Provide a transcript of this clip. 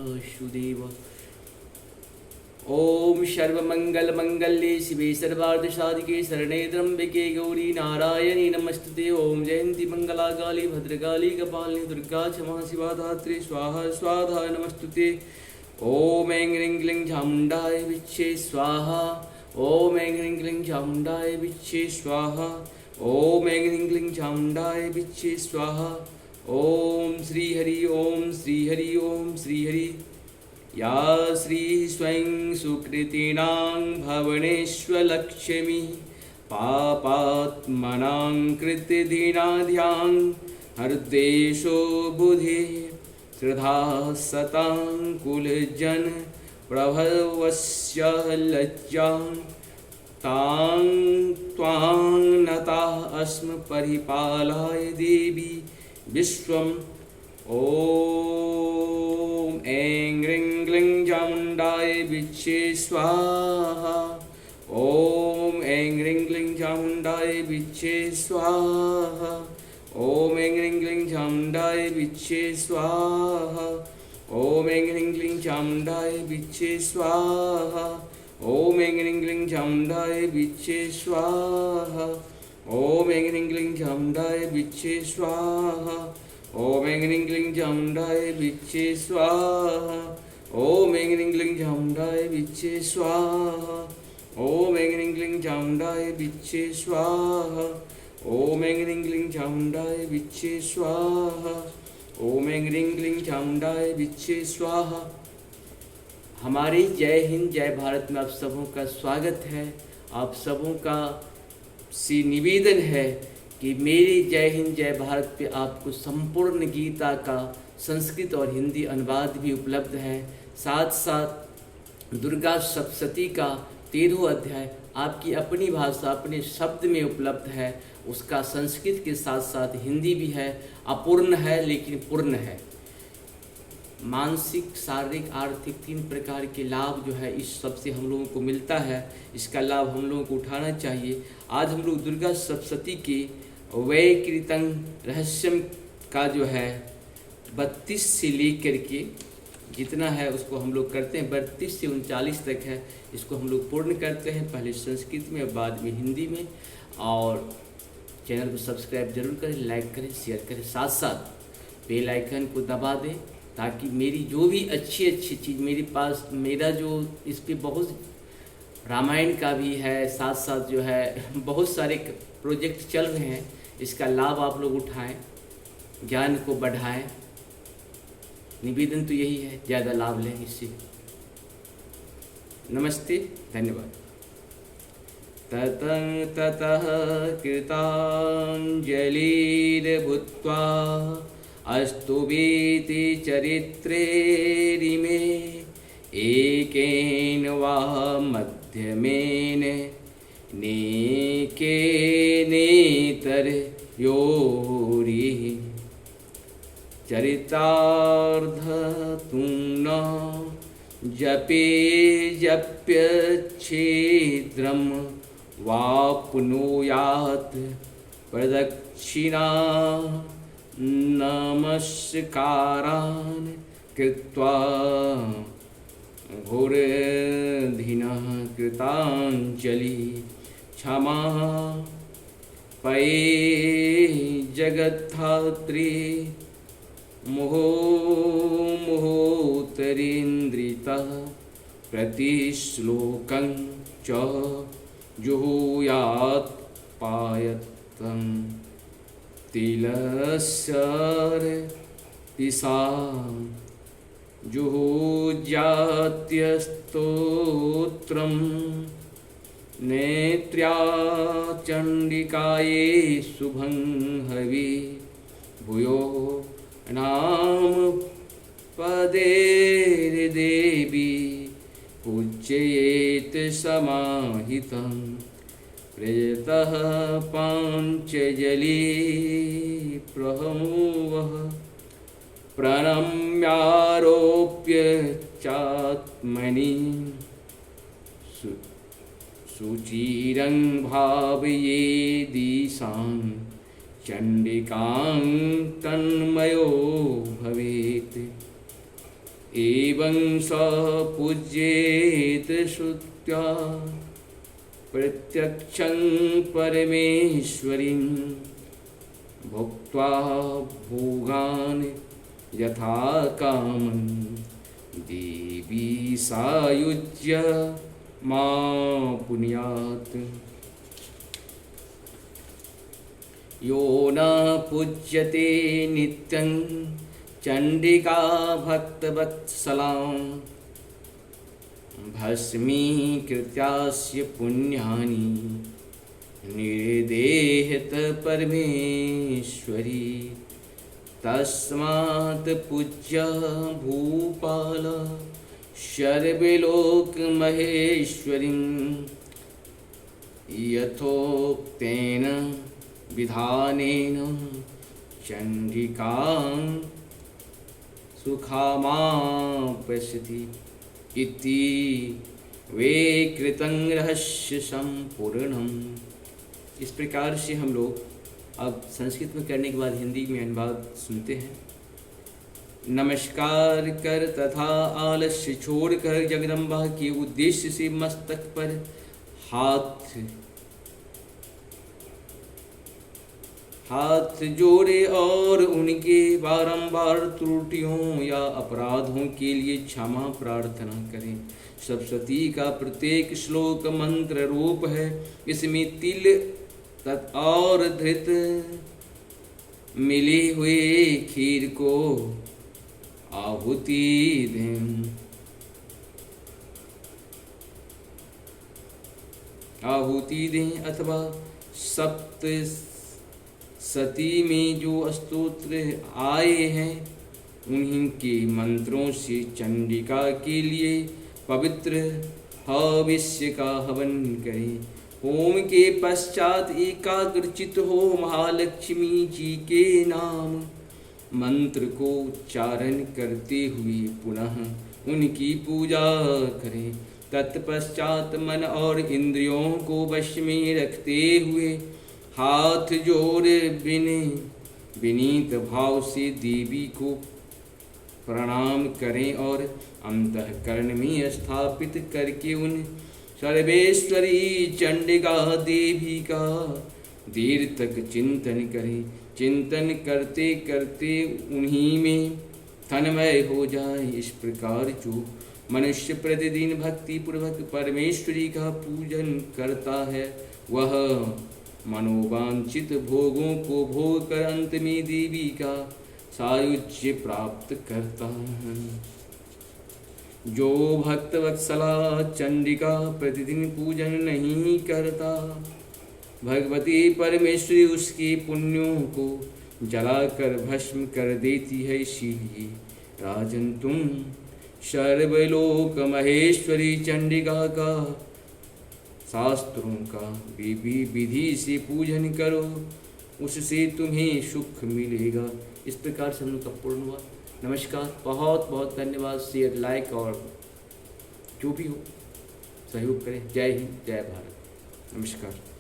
सुदेव। ओम सर्वमंगलमंगल्ये शिवे सर्वार्थसाधिके शरणे त्र्यंबके गौरी नारायणी नमस्तुते। ओम जयंती मंगला काली भद्रकाली कपालिनी दुर्गा क्षमा शिवा धात्री स्वाहा स्वाहा नमस्तुते। ओम ऐं ह्रीं क्लीं चामुण्डाय विच्चे स्वाहा। ओम ऐं ह्रीं क्लीं चामुण्डाय विच्चे स्वाहा। ओम ऐं ह्रीं क्लीं चामुण्डाय विच्चे स्वाहा। ओम श्री हरि ओम श्री हरि ओम श्री हरि। या श्री स्वयं सुकृतिनां भवनेष्वलक्ष्मी पापात्मनां कृतिदीनाध्यां हरदेशो बुधे श्रद्धा सतां कुलजन प्रभवस्य लज्जां तां त्वां नता अस्म परिपालाय देवी विश्वम्। ओम ऐं ह्रीं क्लीं चामुण्डाय विच्चे स्वाहा। ओम ऐं ह्रीं क्लीं चामुण्डाय विच्चे स्वाहा। ओम ऐं ह्रीं क्लीं चामुण्डाय विच्चे स्वाहा। ओम ऐं ह्रीं क्लीं चामुण्डाय विच्चे स्वाहा। ओम ऐं ह्रीं क्लीं चामुण्डाय विच्चे स्वाहा। ओम ऐं ह्रीं क्लीं चामुण्डाय विच्चे स्वाहा। ओम ऐं ह्रीं क्लीं चामुण्डाय विच्चे स्वाहा। ओम ऐं ह्रीं क्लीं चामुण्डाय विच्चे स्वाहा। ओम ऐं ह्रीं क्लीं चामुण्डाय विच्चे स्वाहा। ओम ऐं ह्रीं क्लीं चामुण्डाय विच्चे स्वाहा। ओम ऐं ह्रीं क्लीं चामुण्डाय विच्चे स्वाहा। हमारी जय हिंद जय भारत में आप सबों का स्वागत है। आप सबों का से निवेदन है कि मेरी जय हिंद जय भारत पे आपको संपूर्ण गीता का संस्कृत और हिंदी अनुवाद भी उपलब्ध है। साथ साथ दुर्गा सप्तशती का 13वां अध्याय आपकी अपनी भाषा अपने शब्द में उपलब्ध है। उसका संस्कृत के साथ साथ हिंदी भी है। अपूर्ण है लेकिन पूर्ण है। मानसिक शारीरिक आर्थिक 3 प्रकार के लाभ जो है इस सबसे हम लोगों को मिलता है। इसका लाभ हम लोगों को उठाना चाहिए। आज हम लोग दुर्गा सप्तशती के वैकृतं रहस्यम का जो है 32 से लेकर के जितना है उसको हम लोग करते हैं। 32 से 39 तक है। इसको हम लोग पूर्ण करते हैं, पहले संस्कृत में और बाद में हिंदी में। और चैनल को सब्सक्राइब जरूर करें, लाइक करें, शेयर करें, साथ साथ बेल आइकन को दबा दें ताकि मेरी जो भी अच्छी अच्छी चीज़ मेरे पास मेरा जो इस पर बहुत रामायण का भी है, साथ साथ जो है बहुत सारे प्रोजेक्ट चल रहे हैं। इसका लाभ आप लोग उठाएं, ज्ञान को बढ़ाएं। निवेदन तो यही है, ज़्यादा लाभ लें इससे। नमस्ते, धन्यवाद। ततः कृताञ्जलिर्भूत्वा अस्तुवेति चरित्रेरिमे एकेन वा मध्यमेन नेकेनेतरयोरिः चरितार्धतुं न जपे जप्यच्छिद्रं वाप्नुयात् प्रदक्षिणा नमस्कारान् कृत्वा घोरधिनः कृताञ्जलि क्षमा पये जगद्धात्री मुहुतरीन्द्रितः प्रतिश्लोकं च जुहुयात् पायतं तिलस्यर पिसा जुहुजात्यस्तोत्रं नेत्र्या चण्डिकाये शुभं हवि भूयो नाम पदेर्देवी पूज्येत समाहितं प्रयतः पाञ्चजली प्रहमुवः प्रणम्यारोप्य चात्मनि सुचिरं भावयेदिशां चण्डिकां तन्मयो भवेत्। एवं स पूज्येत श्रुत्वा प्रत्यक्षं परमेश्वरीं भुक्त्वा भोगान् यथा कामं देवी सायुज्य मां पुण्यात्। यो न पूज्यते नित्यं चंडिका भक्तवत्सलां भस्मीकृत्यास्य पुण्यानि निर्देहत परमेश्वरी। तस्मात् पूज्य भूपाल सर्वलोकमहेश्वरीं यथोक्तेन विधानेन चंडिकां सुखामापश्यति इति वे कृतं रहस्य संपूर्णम्। इस प्रकार से हम लोग अब संस्कृत में करने के बाद हिंदी में अनुवाद सुनते हैं। नमस्कार कर तथा आलस्य छोड़कर जगदम्बा के उद्देश्य से मस्तक पर हाथ जोड़े और उनके बारंबार त्रुटियों या अपराधों के लिए क्षमा प्रार्थना करें। सप्तशती का प्रत्येक श्लोक मंत्र रूप है। इसमें तिल और धृत मिले हुए खीर को आहुति दें अथवा सप्त सती में जो स्तोत्र आए हैं उन्हीं के मंत्रों से चंडिका के लिए पवित्र हविष्य का हवन करें। होम के पश्चात एकाग्रचित हो महालक्ष्मी जी के नाम मंत्र को उच्चारण करते हुए पुनः उनकी पूजा करें। तत्पश्चात मन और इंद्रियों को वश में रखते हुए हाथ जोड़ विनीत भाव से देवी को प्रणाम करें और अंतःकरण में स्थापित करके उन सर्वेश्वरी चंडिका देवी का देर तक चिंतन करें। चिंतन करते करते उन्हीं में तन्मय हो जाए। इस प्रकार जो मनुष्य प्रतिदिन भक्ति पूर्वक परमेश्वरी का पूजन करता है वह मनोवांछित भोगों को भोग कर अंत में देवी का सायुज्य प्राप्त करता है। जो भक्त वत्सला चंडिका प्रतिदिन पूजन नहीं करता भगवती परमेश्वरी उसके पुण्यों को जलाकर भस्म कर देती है। इसीलिए राजन तुम सर्वलोक महेश्वरी चंडिका का शास्त्रों का विधि से पूजन करो, उससे तुम्हें सुख मिलेगा। इस प्रकार से हम लोग का पूर्ण हुआ। नमस्कार, बहुत बहुत धन्यवाद। शेयर, लाइक और जो भी हो सहयोग करें। जय हिंद, जय भारत। नमस्कार।